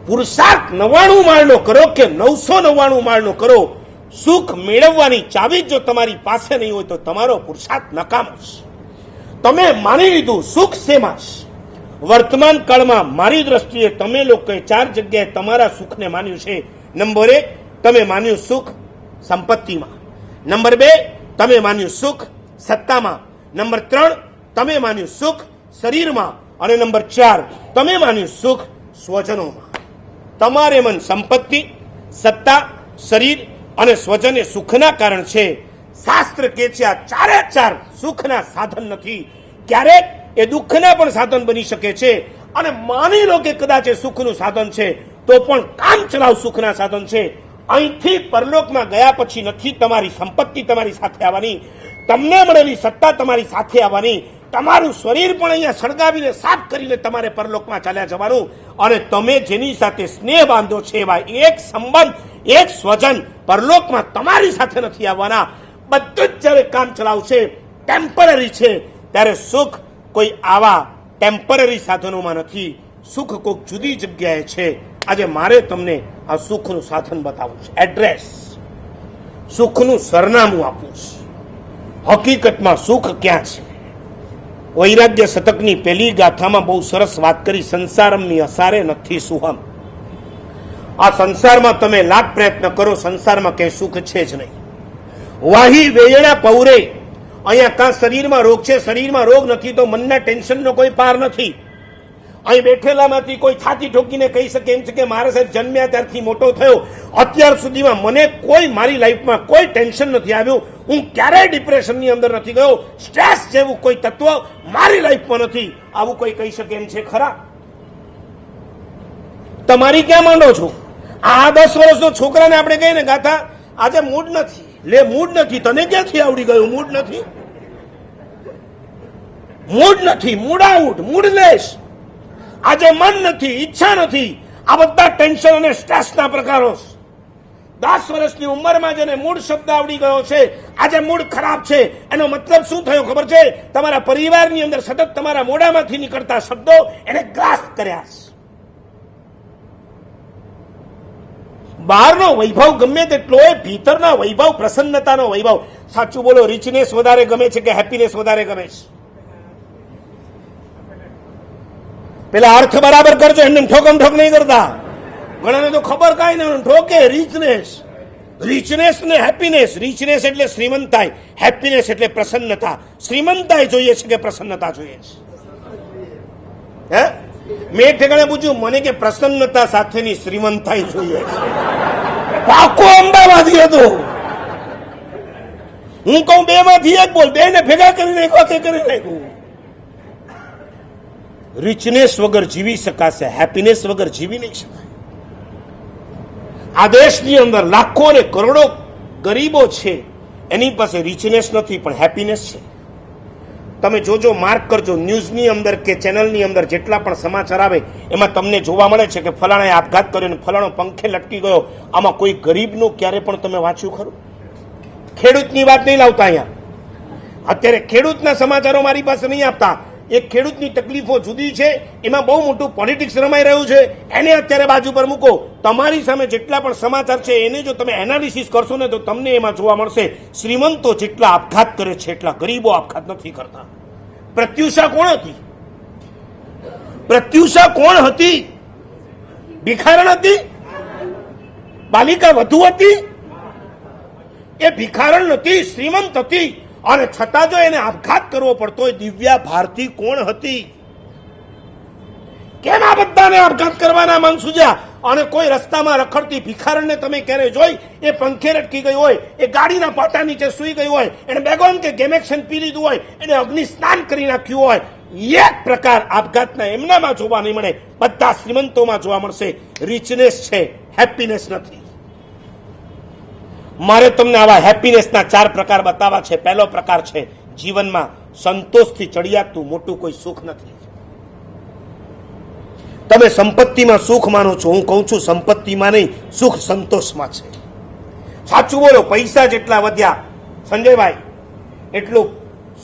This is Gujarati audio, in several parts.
પુરુષાર્થ 99 માળનો કરો કે 999 માળનો કરો, સુખ મેળવવાની ચાવી જો તમારી પાસે નહીં હોય તો તમારો પુરુષાર્થ નકામો છે. તમે માની લીધું સુખ શેમાં છે? વર્તમાન કાળમાં મારી દ્રષ્ટિએ તમે લોકોએ 4 જગ્યાએ તમારા સુખને માન્યું છે. નંબર 1, તમે માન્યું સુખ સંપત્તિમાં. નંબર 2, તમે માન્યું સુખ સત્તામાં. નંબર 3, તમે માન્યું સુખ શરીરમાં. અને નંબર 4, તમે માન્યું સુખ સ્વજનોમાં. તમારે મન સંપત્તિ, સત્તા, શરીર અને સ્વજન એ સુખના કારણ છે. શાસ્ત્ર કહે છે આ 4 સુખના સાધન નથી, ક્યારેક એ દુઃખના પણ સાધન બની શકે છે. અને માની લો કે કદાચ એ સુખનું સાધન છે તો પણ કામ ચલાવ સુખના સાધન છે. અહીંથી પરલોકમાં ગયા પછી નથી તમારી સંપત્તિ તમારી સાથે આવવાની, તમને મળેલી સત્તા તમારી સાથે આવવાની, તમારું શરીર પણ અહીંયા સળગાવીને સાફ કરીને તમારે પરલોકમાં ચાલ્યા જવાનું. અને તમે જેની સાથે સ્નેહ બાંધો છે એવા એક સંબંધ, એક સ્વજન પરલોકમાં તમારી સાથે નથી આવવાના. બધું જ જ્યારે કામ ચલાવશે, ટેમ્પરરી છે, ત્યારે સુખ કોઈ આવા ટેમ્પરરી સાધનોમાં નથી. સુખ કોઈક જુદી જગ્યાએ છે. આજે મારે તમને આ સુખનું સાધન બતાવવું છે, એડ્રેસ, સુખનું સરનામું આપવું છે. હકીકતમાં સુખ ક્યાં છે? વૈરાગ્ય શતકની પહેલી ગાથામાં બહુ સરસ વાત કરી, સંસારમની અસારે નથી સુહમ. આ સંસારમાં તમે લાખ પ્રયત્ન કરો, સંસારમાં ક્યાંય સુખ છે જ નહીં. વાહી વેયણા પૌરે, અહીંયા કાં શરીરમાં રોગ છે, શરીરમાં રોગ નથી તો મનના ટેન્શનનો કોઈ પાર નથી. અહીં બેઠેલામાંથી કોઈ છાતી ઠોકીને કહી શકે એમ છે કે મારા સાહેબ જન્મ્યા ત્યારથી મોટો થયો, અત્યાર સુધીમાં મને કોઈ મારી લાઈફમાં કોઈ ટેન્શન નથી આવ્યું, હું ક્યારેય ડિપ્રેશનની અંદર નથી ગયો, સ્ટ્રેસ જેવું કોઈ તત્વ મારી લાઈફમાં નથી, આવું કોઈ કહી શકે એમ છે ખરા? તમારી ક્યાં માંડો છો? આ 10 વર્ષનો છોકરાને આપણે કહીએ ને ગાથા, આજે મૂડ નથી, લે મૂડ નથી, તને ક્યાંથી આવડી ગયું? મૂડ નથી, મૂડ નથી, મૂડ આઉટ, મૂડલેસ. આજે મન નથી, ઈચ્છા નથી. આ બધા ટેન્શન અને સ્ટ્રેસના પ્રકારો. 10 વર્ષની ઉંમરમાં જેને મૂડ શબ્દ આવડી ગયો છે, આજે મૂડ ખરાબ છે, એનો મતલબ શું થયો ખબર છે? તમારા પરિવારની અંદર સતત તમારા મોઢામાંથી નીકળતા શબ્દો એને ગ્રાસ કર્યા છે. બહારનો વૈભવ ગમે તેટલો હોય, ભીતરના વૈભવ, પ્રસન્નતાનો વૈભવ. સાચું બોલો, રિચનેસ વધારે ગમે છે કે હેપીનેસ વધારે ગમે છે? પેલા અર્થ બરાબર કરજો, એમને ઠોકમ ઠોક નહીં કરતા. ઘણાને તો ખબર કાંઈ નહીં, ઠોકે. રિચનેસ ને હેપીનેસ. રિચનેસ એટલે શ્રીમંતાઈ, હેપીનેસ એટલે પ્રસન્નતા. શ્રીમંતાઈ જોઈએ છે કે પ્રસન્નતા જોઈએ છે? હે, મેં ઠેકાણે પૂછ્યું, મને કે પ્રસન્નતા સાથેની શ્રીમંતાઈ જોઈએ છે. પાકો અંબામાંથી હતો. હું કહું 2 માંથી એક બોલ, 2 ને ભેગા કરી નાખો તે કરી નાખ્યું. રિચનેસ વગર જીવી શકાશે, હેપીનેસ વગર જીવી નહીં શકાય. આ દેશની અંદર લાખો અને કરોડો ગરીબો છે, એની પાસે રિચનેસ નથી પણ હેપીનેસ છે. તમે જોજો, માર્ક કરજો, ન્યૂઝની અંદર કે ચેનલની અંદર જેટલા પણ સમાચાર આવે એમાં તમને જોવા મળે છે કે ફલાણાએ આપઘાત કર્યો ને ફલાણો પંખે લટકી ગયો. આમાં કોઈ ગરીબનું ક્યારે પણ તમે વાંચ્યું ખરું? ખેડૂતની વાત નહીં લાવતા અહીંયા. અત્યારે ખેડૂતના સમાચારો મારી પાસે નહીં આપતા. એક ખેડૂતની તકલીફો જુદી છે, એમાં બહુ મોટું પોલિટિક્સ રમાઈ રહ્યું છે, એને અત્યારે બાજુ પર મૂકો. તમારી સામે જેટલા પણ સમાચાર છે એને જો તમે એનાલિસિસ કરશો ને તો તમને એમાં જોવા મળશે શ્રીમંતો જેટલા આપઘાત કરે છે એટલા ગરીબો આપઘાત નથી કરતા. પ્રત્યુષા કોણ હતી? પ્રત્યુષા કોણ હતી? ભિખારણ હતી? બાલિકા વધુ હતી? એ ભિખારણ નથી, શ્રીમંત હતી. અને છતાં જો એને આપઘાત કરવો પડતો હોય, દિવ્યા ભારતી કોણ હતી? કેમ આ બધાને આપઘાત કરવાના મન સૂજ્યા? અને કોઈ રસ્તામાં રખડતી ભિખારણને તમે ક્યારે જોઈ? એ પંખે લટકી ગઈ હોય, એ ગાડીના પાટા નીચે સૂઈ ગઈ હોય, એને બેગોન કે ગેમેક્શન પી લીધું હોય, એને અગ્નિ સ્નાન કરી નાખ્યું હોય, એક પ્રકાર આપઘાતના એમનામાં જોવા નહીં મળે, બધા શ્રીમંતોમાં જોવા મળશે. રિચનેસ છે, હેપીનેસ નથી. મારે તમને આવા હેપીનેસના 4 પ્રકાર બતાવવા છે. પહેલો પ્રકાર છે, જીવનમાં સંતોષથી ચડિયાતું મોટું કોઈ સુખ નથી. તમે સંપત્તિમાં સુખ માનો છો, હું કહું છું સંપત્તિમાં નહીં, સુખ સંતોષમાં છે. સાચું બોલો, પૈસા જેટલા વધ્યા સંજયભાઈ એટલું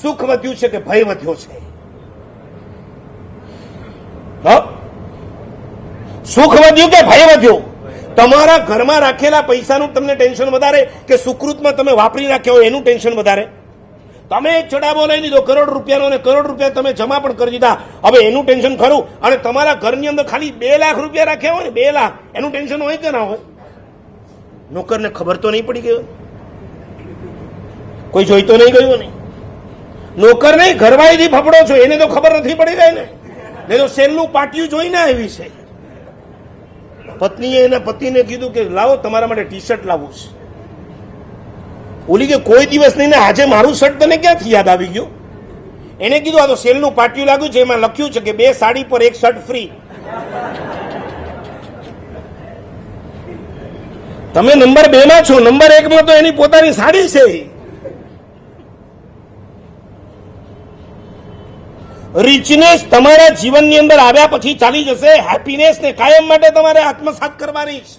સુખ વધ્યું છે કે ભય વધ્યો છે? સુખ વધ્યું કે ભય વધ્યો? તમારા ઘરમાં રાખેલા પૈસાનું તમને ટેન્શન વધારે કે સુકૃતમાં તમે વાપરી રાખ્યા હોય એનું ટેન્શન વધારે? તમે એક ચડાવો લઈ લીધો કરોડ રૂપિયાનો અને કરોડ રૂપિયા તમે જમા પણ કરી દીધા, હવે એનું ટેન્શન ખરું? અને તમારા ઘરની અંદર ખાલી 2 લાખ રૂપિયા રાખ્યા હોય ને, 2 લાખ, એનું ટેન્શન હોય કે ના હોય? નોકરને ખબર તો નહીં પડી ગયો? કોઈ જોઈ તો નહીં ગયું ને? નોકર નહીં, ઘરવાળીથી ફફડો છો, એને તો ખબર નથી પડી ગઈ ને? નહીં તો સેલનું પાટિયું જોઈને આવી છે. પત્નીએ એના પતિને કીધું કે લાવો તમારા માટે ટી શર્ટ લાવું છે. ઓલી કે કોઈ દિવસ નહીં ને આજે મારું શર્ટ તને ક્યાંથી યાદ આવી ગયું? એને કીધું આ તો સેલનું પાટિયું લાગ્યું છે, એમાં લખ્યું છે કે 2 સાડી પર 1 શર્ટ ફ્રી. તમે નંબર 2 માં છો, નંબર 1 માં તો એની પોતાની સાડી છે. રિચનેસ તમારા જીવનની અંદર આવ્યા પછી ચાલી જશે, હેપીનેસ ને કાયમ માટે તમારે આત્મસાત કરવાની છે.